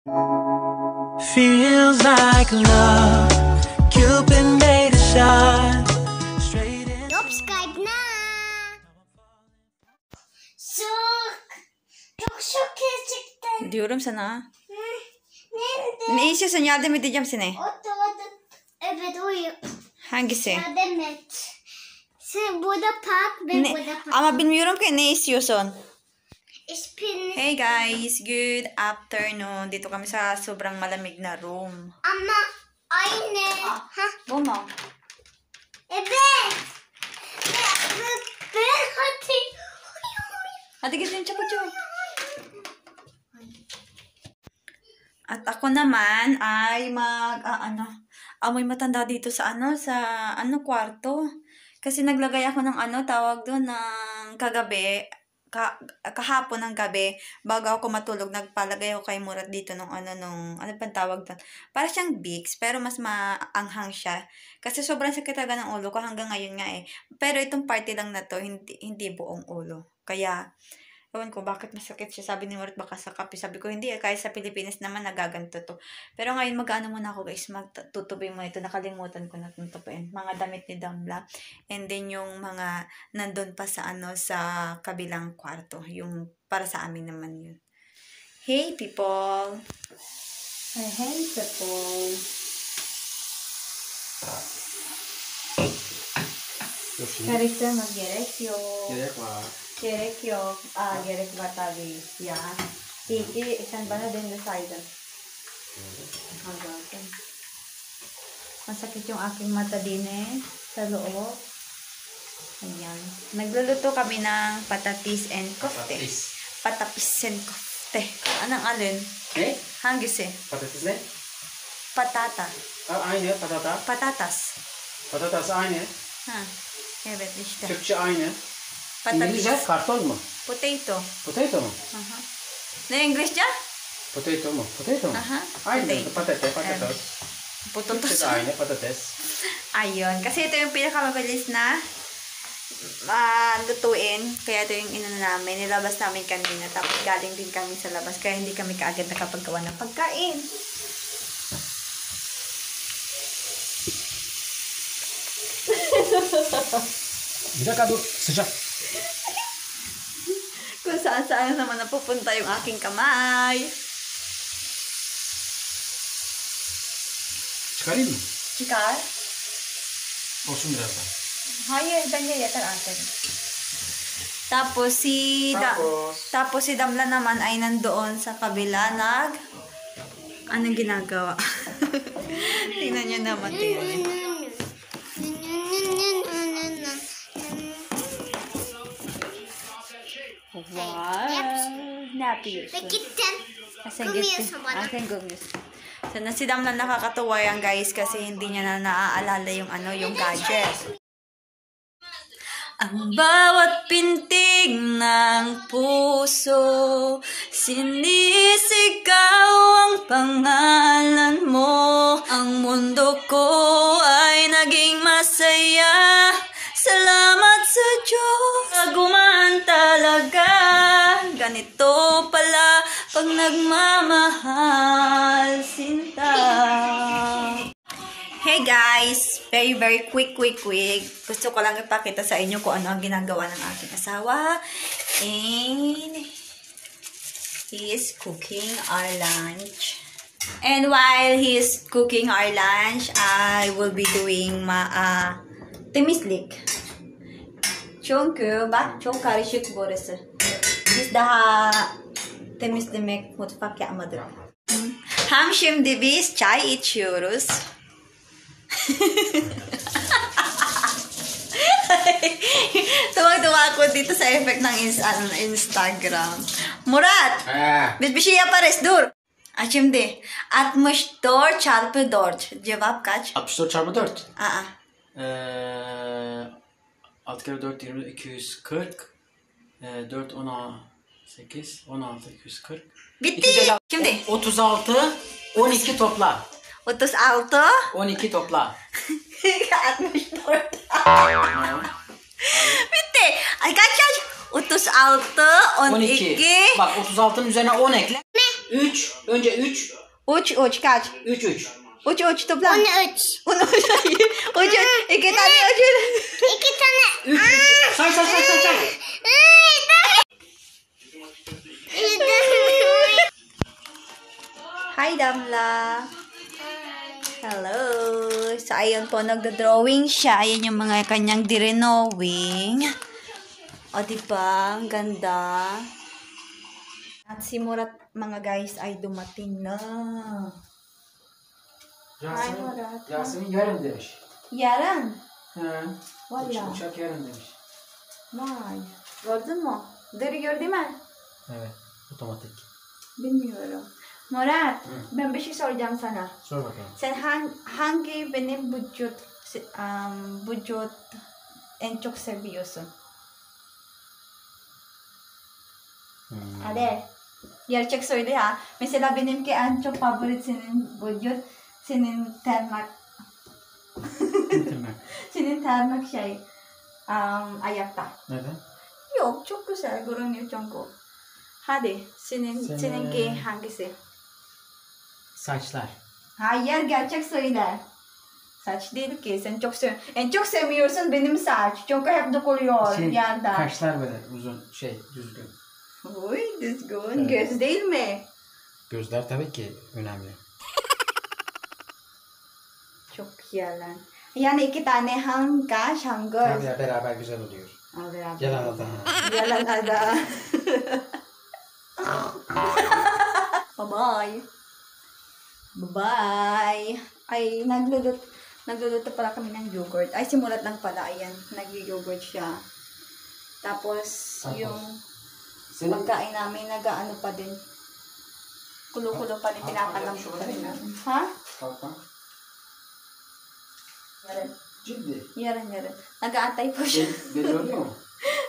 Feels like love. Cupid made a shot. Straight in. Subscribe na! Çok çıktı. Diyorum sana. Nerede? Ne istiyorsun? Yardım edeceğim seni. Evet uyuyor. Hangisi? Yardım et. Sen burada park ve burada park. Ama bilmiyorum ki ne istiyorsun. İspin. Hey guys, good afternoon. Dito kami sa sobrang malamig na room. Ama aynı. Ha? Bu mu? Evet. Ben hadi. Hadi gidelim çabuk. At ako naman ay amoy matanda dito sa kwarto. Kasi naglagay ako ng tawag doon ng kahapon ng gabi, bago ako matulog, nagpalagay ako kay Murat dito ano pang tawag doon. Para siyang Vicks, pero mas maanghang siya. Kasi sobrang sakit talaga ng ulo ko hanggang ngayon nga eh. Pero itong party lang na to, hindi buong ulo. Kaya, ewan ko bakit masakit siya. Sabi ni Murat baka sa kape. Sabi ko hindi kahit sa Pilipinas naman nagaganto to. Pero ngayon mag-ano muna ako guys, magtutubi mo ito. Nakalimutan ko na itong tubuin. Mga damit ni Dambla. And then yung mga nandun pa sa sa kabilang kwarto. Yung para sa amin naman yun. Hey people! Hey people! Karista mag-gerekyo. Gerekyo. Gerek batabi. Yan. Sige, isan ba na din sa item? Hanggang. Masakit yung aking mata din sa loob. Ayan. Nagluluto kami ng patatis and kofte. Patapis and kofte. Anong alin? Ne? Hangisi? Patates ne? Patata. Aynı patata. Patatas. Patates aynı. Ha. Evet işte. Türkçe aynı. Patatis. İngilizce kartol mu? Potato. Potato mu? Aha. Ne English dyan? Potato mu? Potato mu? Aha. Aynı. Potato. Patates. Potato. Türkçe de aynı patates. Ayun. Kasi ito yung pinakamabilis na lutuin. Kaya ito yung inano namin. Nilabas namin kanina. Tapos galing din kami sa labas. Kaya hindi kami kaagad nakapaggawa ng pagkain. Bir dakika dur. Sıcak. Kung saan naman napupunta yung aking kamay. Çıkarayım mı? Chikar? Olsun birazdan. Hayır, bence yeter atin. Tapos si Damla naman ay nandoon sa kabila anong ginagawa? Tingnan niyo naman. Wow! Napi. Gittin. Asan gumis. So, si Damla nakakatuwa yan guys kasi hindi niya na naaalala yung gadget. Ang bawat pintig ng puso, sinisigaw ang pangalan mo. Ang mundo ko ay naging masaya. Salamat sa Diyos, gumaan talaga. Ganito pala pag nagmamahal, sinta. Hey guys! Very quick. Gusto ko lang ipakita sa inyo kung ano ang ginagawa ng aking asawa. And he is cooking our lunch. And while he is cooking our lunch, I will be doing temizlik. Çünkü bak çok karışık burası. Biz daha temizlemek mutfak yapmadık. Şimdi biz çay içiyoruz. Tuwag-tuwa ako dito sa effect ng Instagram. Murat! Biz bir şey yaparız, dur. Şimdi 64 çarpı 4. Cevap kaç? 64 çarpı 4. 6 kere 4 20 240. 4 18 16 240. Bitti. Şimdi 36 12 topla. 36 12 topla. 64. Bitti. Ay kaç? 36 12. Bak 36'nın üzerine 10 ekle. 3. Önce 3. Uç kaç? 3 3. Uç topla. 13. Uç. Uç. 2 tane uç. 2 tane. 3 3. Say. Hi, Damla. Hello. So, ayun po, nagda-drawing siya. Ayan yung mga kanyang direnowing. O, diba? Ang ganda. At si Murat, mga guys, ay dumating na. Ay, Murat. Yasemin yarın demiş. Yarın. He. Valla. Uçak yarın demiş. Vay. Gördün mü? Görüyor değil mi? Evet. Otomatik. Bilmiyorum. Murat, ben bir şey soracağım sana. Sor bakalım. Sen hangi benim vücut en çok seviyorsun? Hadi. Gerçek söyle ha. Mesela benimki en çok favorit senin vücut, senin termak. Bitirmek. Senin termak ayakta. Neden? Yok, çok güzel görünüyor çünkü. Hadi, seninki hangisi? Saçlar. Hayır, gerçek söyle. Saç değil ki, sen çok en çok sevmiyorsun benim saç. Çünkü hep dökülüyor yerden. Kaşlar böyle uzun düzgün. Uy, düzgün. Evet. Göz değil mi? Gözler tabii ki önemli. Çok yalan. Yani 2 tane hem kaş hem göz. Tabii ya, beraber güzel oluyor. Beraber. Yalan ada. Yalan ada. Bye-bye. Bye-bye. Ay, nagluluto pala kami ng yogurt. Ay, simulat lang pala. Ayan, nag-yogurt siya. Tapos, yung pagkain namin, nag-ano pa din. Kulo-kulo pa din, pinakalambot pa rin namin. Ha? Kalkan. Yaran. Ciddi. Yaran. Nag-aantay po siya. Belli mu?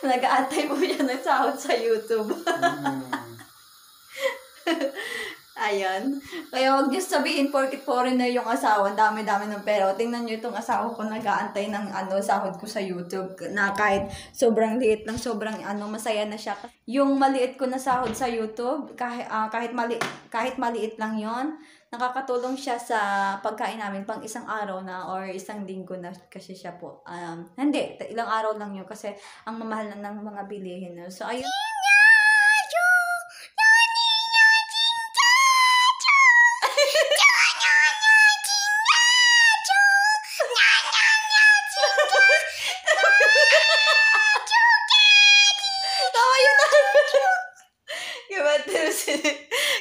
Nag-aantay po siya ng sahod sa YouTube. Ayan. Kaya huwag niyo sabihin porkit foreigner yung asawa, dami-dami ng pera. Tingnan niyo itong asawa ko nag-aantay ng sahod ko sa YouTube na kahit sobrang liit lang, sobrang masaya na siya. Yung maliit ko na sahod sa YouTube, kahit maliit lang yon, nakakatulong siya sa pagkain namin pang isang araw na or isang linggo na kasi siya po. Hindi, ilang araw lang yun kasi ang mamahal na ng mga bilihin. So, ayun.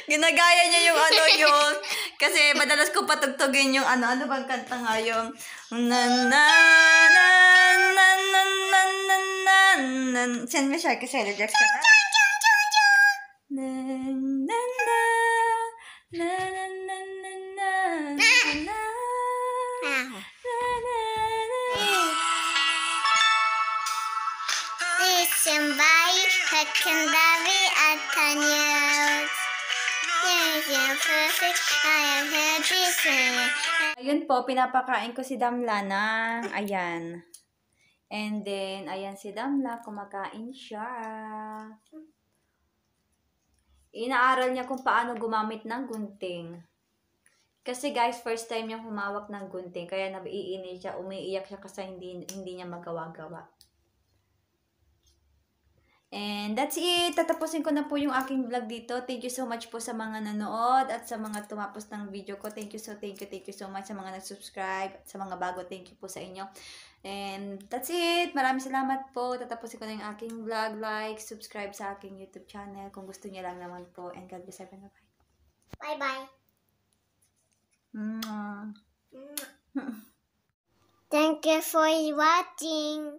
Ginagaya niya yung yung kasi madalas ko patugtugin yung ano bang kanta nga yung na na na na na na na na send me siya kasi Jackson na na na na na na na na Listen by Hakandavi Atanyos. Perfect. I am everything. Ayun po, pinapakain ko si Damla na, ayan. And then, ayan si Damla, kumakain siya. Inaaral niya kung paano gumamit ng gunting. Kasi guys, first time niya humawak ng gunting, kaya naiinit siya, umiiyak siya kasi hindi niya magawa-gawa. And that's it. Tatapusin ko na po yung aking vlog dito. Thank you so much po sa mga nanood at sa mga tumapos ng video ko. Thank you so much sa mga nag-subscribe at sa mga bago. Thank you po sa inyo. And that's it. Maraming salamat po. Tatapusin ko na yung aking vlog. Like, subscribe sa aking YouTube channel kung gusto niyo lang naman po. And God bless everyone. Bye-bye. Mwah. Thank you for watching.